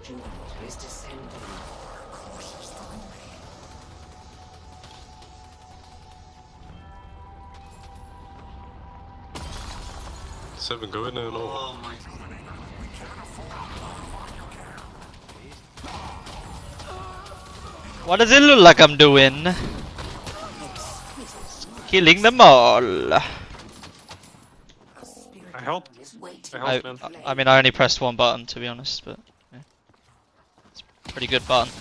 rejuvenator is descending. Seven, go in there and all. Oh my god. What does it look like I'm doing? Killing them all. I helped. I mean, I only pressed one button to be honest, but yeah. It's a pretty good button.